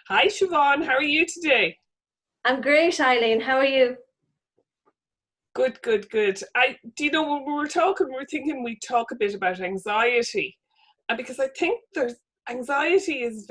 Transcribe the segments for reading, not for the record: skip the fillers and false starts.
Hi, Siobhan. How are you today? I'm great, Eileen. How are you? Good, good, good. When we were talking, we were thinking we'd talk a bit about anxiety. And because I think there's anxiety is,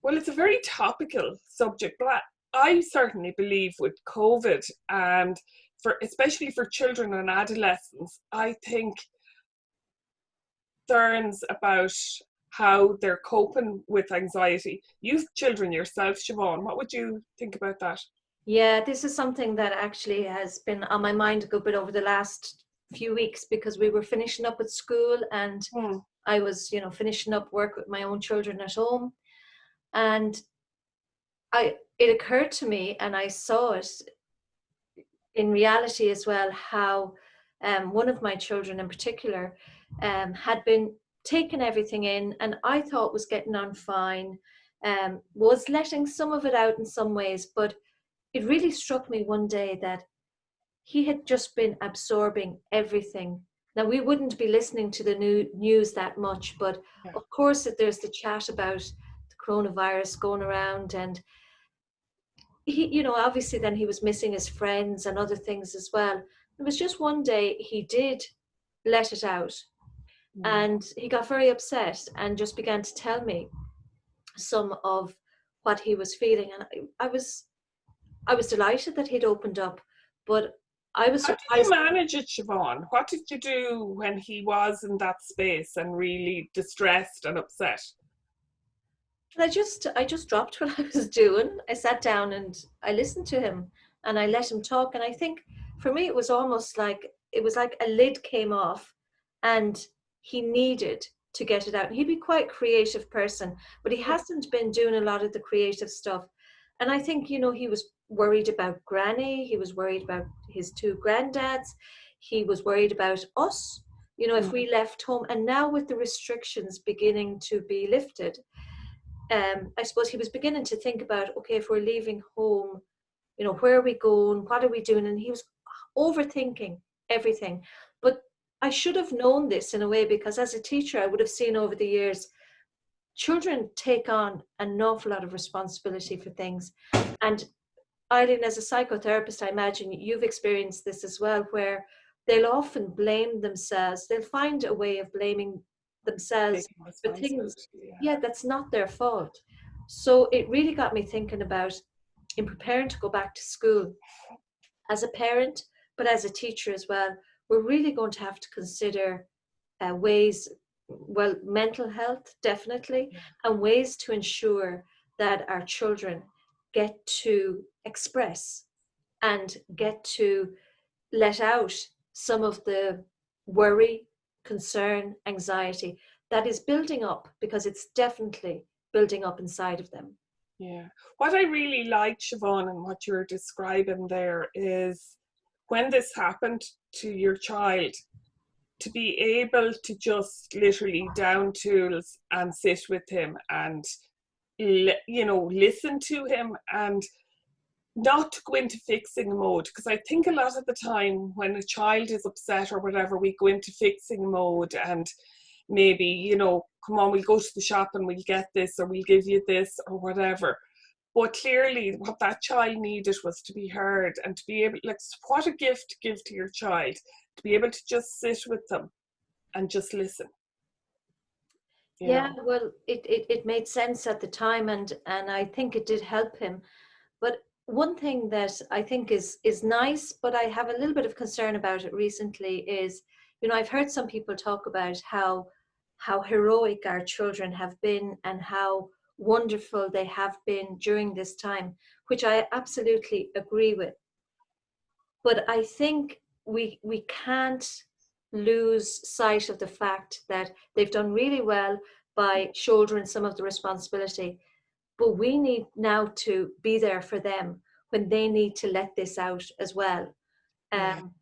well, it's a very topical subject, but I certainly believe with COVID and especially for children and adolescents, I think concerns about how they're coping with anxiety. You've children yourself, Siobhan. What would you think about that? Yeah, this is something that actually has been on my mind a good bit over the last few weeks because we were finishing up at school and Hmm. I was, finishing up work with my own children at home. And it occurred to me and I saw it in reality as well, how one of my children in particular had been taking everything in and I thought was getting on fine, was letting some of it out in some ways, but it really struck me one day that he had just been absorbing everything. Now, we wouldn't be listening to the news that much, but Yeah. of course, that there's the chat about the coronavirus going around, and he, obviously, then he was missing his friends and other things as well. It was just one day he did let it out, Hmm. and he got very upset and just began to tell me some of what he was feeling, and I was delighted that he'd opened up, but I was How did you surprised. manage it, Siobhan? What did you do when he was in that space and really distressed and upset? I just dropped what I was doing. I sat down and I listened to him and I let him talk. And I think for me it was like a lid came off and he needed to get it out. He'd be quite a creative person, but he Yeah. hasn't been doing a lot of the creative stuff. And I think, he was worried about Granny, he was worried about his two granddads, he was worried about us, if Mm. we left home. And now with the restrictions beginning to be lifted, I suppose he was beginning to think about, okay, if we're leaving home, where are we going? What are we doing? And he was overthinking everything. But I should have known this in a way because as a teacher, I would have seen over the years, children take on an awful lot of responsibility for things. And Eileen, as a psychotherapist, I imagine you've experienced this as well, where they'll often blame themselves. They'll find a way of blaming themselves Taking for things, responsibility. Yeah. yeah, that's not their fault. So it really got me thinking about, in preparing to go back to school, as a parent, but as a teacher as well, we're really going to have to consider ways, well, mental health, definitely, Yeah. and ways to ensure that our children get to express and get to let out some of the worry, concern, anxiety that is building up, because it's definitely building up inside of them. Yeah. What I really liked, Siobhan, and what you're describing there is when this happened to your child, to be able to just literally down tools and sit with him and listen to him and not to go into fixing mode, because I think a lot of the time when a child is upset or whatever, we go into fixing mode and maybe, come on, we'll go to the shop and we'll get this or we'll give you this or whatever. But clearly what that child needed was to be heard and to be able, like, what a gift to give to your child, to be able to just sit with them and just listen, you Yeah, know. well, it made sense at the time, and I think it did help him. But one thing that I think is nice, but I have a little bit of concern about it recently is, I've heard some people talk about how heroic our children have been and how wonderful they have been during this time, which I absolutely agree with. But I think we can't lose sight of the fact that they've done really well by shouldering some of the responsibility, but we need now to be there for them when they need to let this out as well. Yeah, um,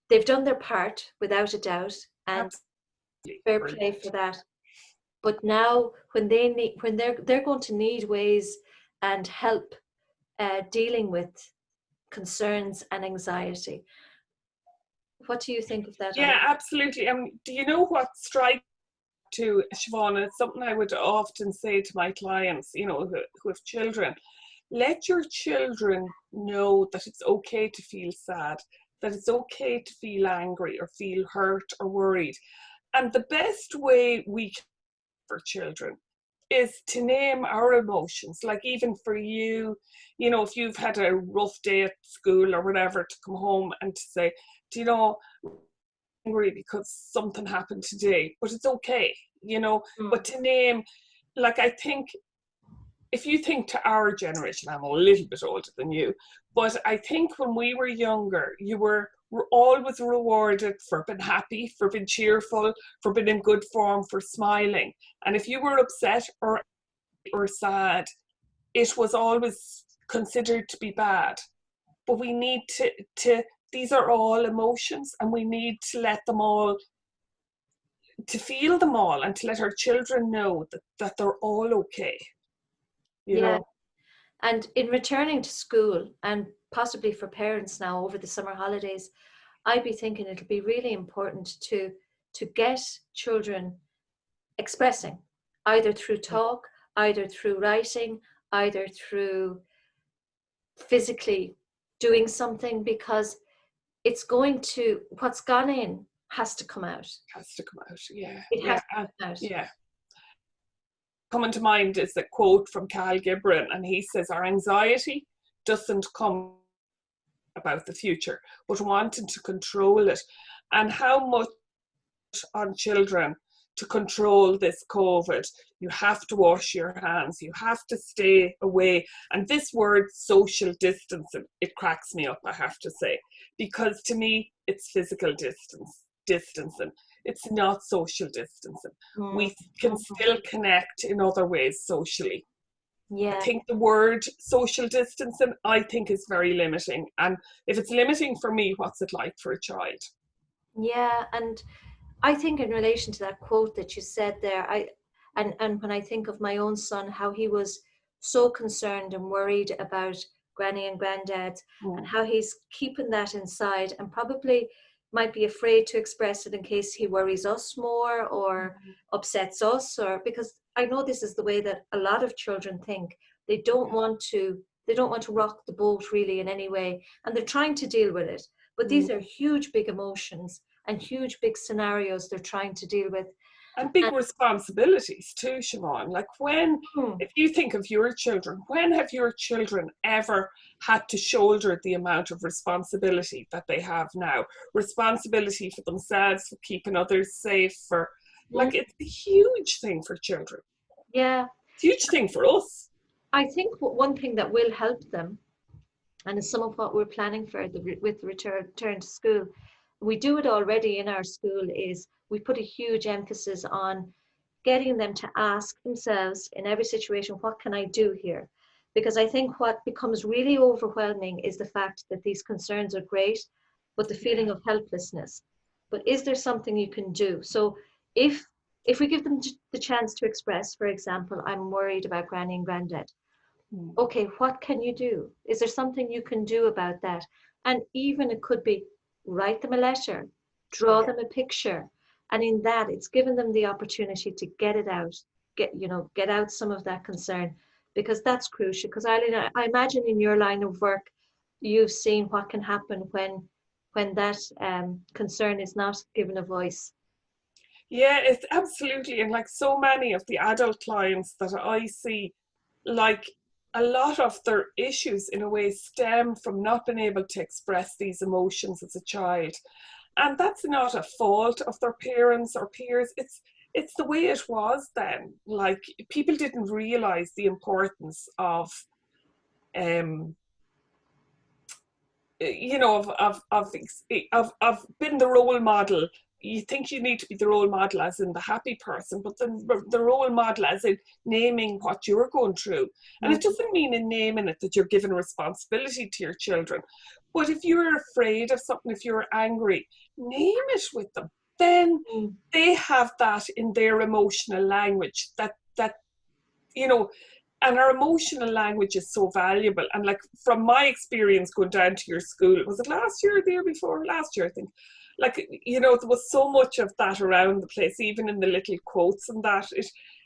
they've done their part without a doubt, and absolutely fair play brilliant. for that. But now when they're going to need ways and help dealing with concerns and anxiety. What do you think of that, Yeah, Eileen? absolutely. Do you know what strikes to Siobhan, and it's something I would often say to my clients, you know, who have children. Let your children know that it's okay to feel sad, that it's okay to feel angry or feel hurt or worried. And the best way we can for children is to name our emotions. Like even for you, you know, if you've had a rough day at school or whatever, to come home and to say, do you know, I'm angry because something happened today, but it's okay, you know. But to name, like, I think if you think to our generation, I'm a little bit older than you, but I think when we were younger, you were always rewarded for being happy, for being cheerful, for being in good form, for smiling. And if you were upset or sad, it was always considered to be bad. But we need to these are all emotions, and we need to let them all, to feel them all, and to let our children know that they're all okay. You know? And in returning to school, and possibly for parents now over the summer holidays, I'd be thinking it'll be really important to get children expressing, either through talk, either through writing, either through physically doing something, because it's going to, what's gone in has to come out. Has to come out, yeah. It has to come out. Yeah. Coming to mind is a quote from Carl Gibran, and he says, our anxiety doesn't come about the future, but wanting to control it. And how much on children to control this COVID? You have to wash your hands, you have to stay away. And this word social distancing, it cracks me up, I have to say, because to me it's physical distancing. It's not social distancing. We can still connect in other ways socially. Yeah. I think the word social distancing, I think, is very limiting. And if it's limiting for me, what's it like for a child? Yeah, and I think in relation to that quote that you said there, and when I think of my own son, how he was so concerned and worried about Granny and Granddad, and how he's keeping that inside and probably might be afraid to express it in case he worries us more or upsets us, or because I know this is the way that a lot of children think. They don't want to rock the boat really in any way, and they're trying to deal with it. But these are huge, big emotions and huge, big scenarios they're trying to deal with. And big responsibilities too, Siobhan. Like if you think of your children, when have your children ever had to shoulder the amount of responsibility that they have now? Responsibility for themselves, for keeping others safe, for like, it's a huge thing for children. Yeah. It's a huge thing for us. I think one thing that will help them, and is some of what we're planning for with the return to school, we do it already in our school, is we put a huge emphasis on getting them to ask themselves in every situation, what can I do here? Because I think what becomes really overwhelming is the fact that these concerns are great, but the feeling of helplessness. But is there something you can do? So if we give them the chance to express, for example, I'm worried about Granny and Granddad. Okay, what can you do? Is there something you can do about that? And even it could be write them a letter, draw them a picture. And in that, it's given them the opportunity to get it out, get out some of that concern, because that's crucial. Because Eileen, I imagine in your line of work, you've seen what can happen when that concern is not given a voice. Yeah, it's absolutely. And like so many of the adult clients that I see, like a lot of their issues in a way stem from not being able to express these emotions as a child. And that's not a fault of their parents or peers. It's the way it was then. Like, people didn't realize the importance of of being the role model. You think you need to be the role model as in the happy person, but then the role model as in naming what you're going through. And it doesn't mean in naming it that you're giving responsibility to your children. But if you're afraid of something, if you're angry, name it with them. Then they have that in their emotional language that and our emotional language is so valuable. And like, from my experience going down to your school, was it last year or the year before? Last year, I think. like, you know, there was so much of that around the place, even in the little quotes and that.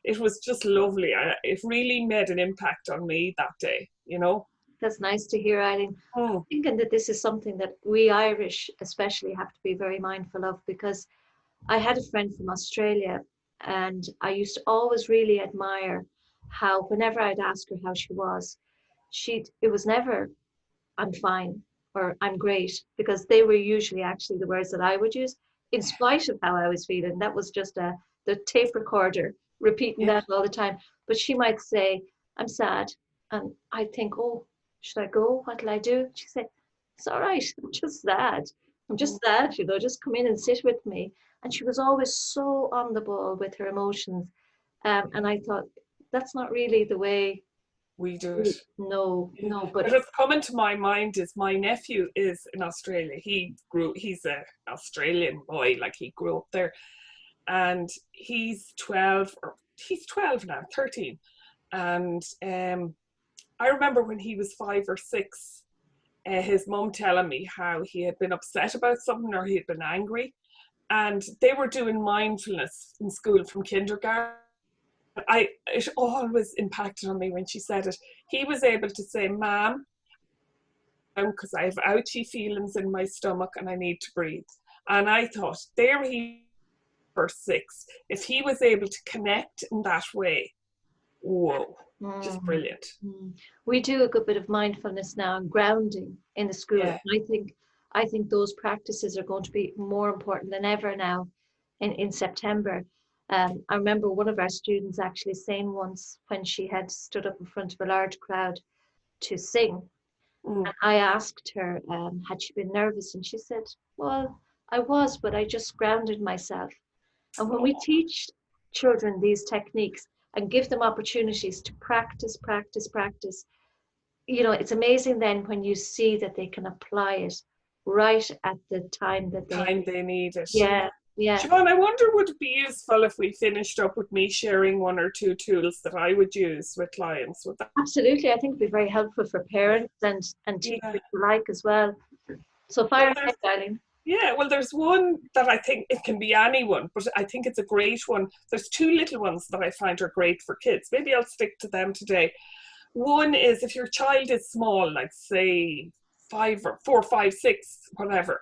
It was just lovely. It really made an impact on me that day, you know. That's nice to hear, Eileen. I'm Mm. thinking that this is something that we Irish especially have to be very mindful of, because I had a friend from Australia, and I used to always really admire how whenever I'd ask her how she was, it was never I'm fine or I'm great, because they were usually actually the words that I would use in spite of how I was feeling. That was just the tape recorder repeating Yeah. that all the time. But she might say, I'm sad. And I think, oh, should I go? What'll I do? She said, it's all right. I'm just sad. I'm just sad, just come in and sit with me. And she was always so on the ball with her emotions. And I thought, that's not really the way. We do it. No, no, but What has come into my mind is my nephew is in Australia. He's an Australian boy, like he grew up there. And he's 12, or he's 12 now, 13. And I remember when he was 5 or 6, his mum telling me how he had been upset about something or he had been angry. And they were doing mindfulness in school from kindergarten. It always impacted on me when she said it. He was able to say, "Ma'am, because I have ouchy feelings in my stomach and I need to breathe." And I thought, there he for 6. If he was able to connect in that way, whoa, just brilliant. We do a good bit of mindfulness now and grounding in the school. Yeah. And I think those practices are going to be more important than ever now in September. I remember one of our students actually saying once, when she had stood up in front of a large crowd to sing, Mm. and I asked her, had she been nervous? And she said, well, I was, but I just grounded myself. And when we teach children these techniques and give them opportunities to practice, it's amazing then when you see that they can apply it right at the time that they need it. Yeah. Siobhan, I wonder, would it be useful if we finished up with me sharing 1 or 2 tools that I would use with clients? Would that? Absolutely. I think it'd be very helpful for parents and teachers alike as well. So fire ahead, darling. Yeah, well, there's one that I think it can be anyone, but I think it's a great one. There's 2 little ones that I find are great for kids. Maybe I'll stick to them today. One is, if your child is small, like say 5 or 4, 5, 6, whatever,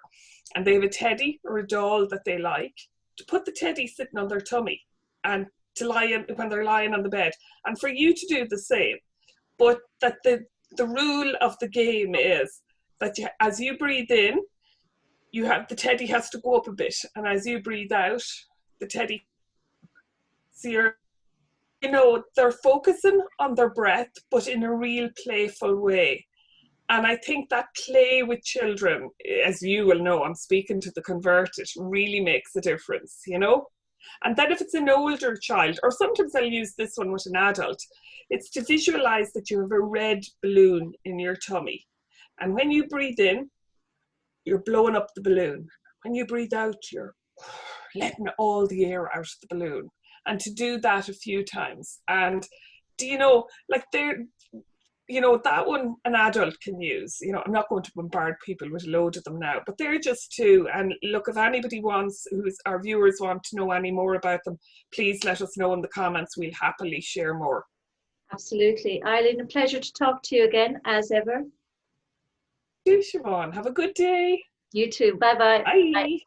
and they have a teddy or a doll that they like, to put the teddy sitting on their tummy and to lie in when they're lying on the bed, and for you to do the same, but that the rule of the game is that as you breathe in, the teddy has to go up a bit, and as you breathe out, the teddy. So they're focusing on their breath, but in a real playful way. And I think that play with children, as you will know, I'm speaking to the converted, really makes a difference, And then if it's an older child, or sometimes I'll use this one with an adult, it's to visualize that you have a red balloon in your tummy. And when you breathe in, you're blowing up the balloon. When you breathe out, you're letting all the air out of the balloon. And to do that a few times. And that one an adult can use. I'm not going to bombard people with a load of them now, but they're just 2. And look, if anybody wants, our viewers want to know any more about them, please let us know in the comments. We'll happily share more. Absolutely. Eileen, a pleasure to talk to you again, as ever. You, Siobhan. Have a good day. You too. Bye-bye. Bye.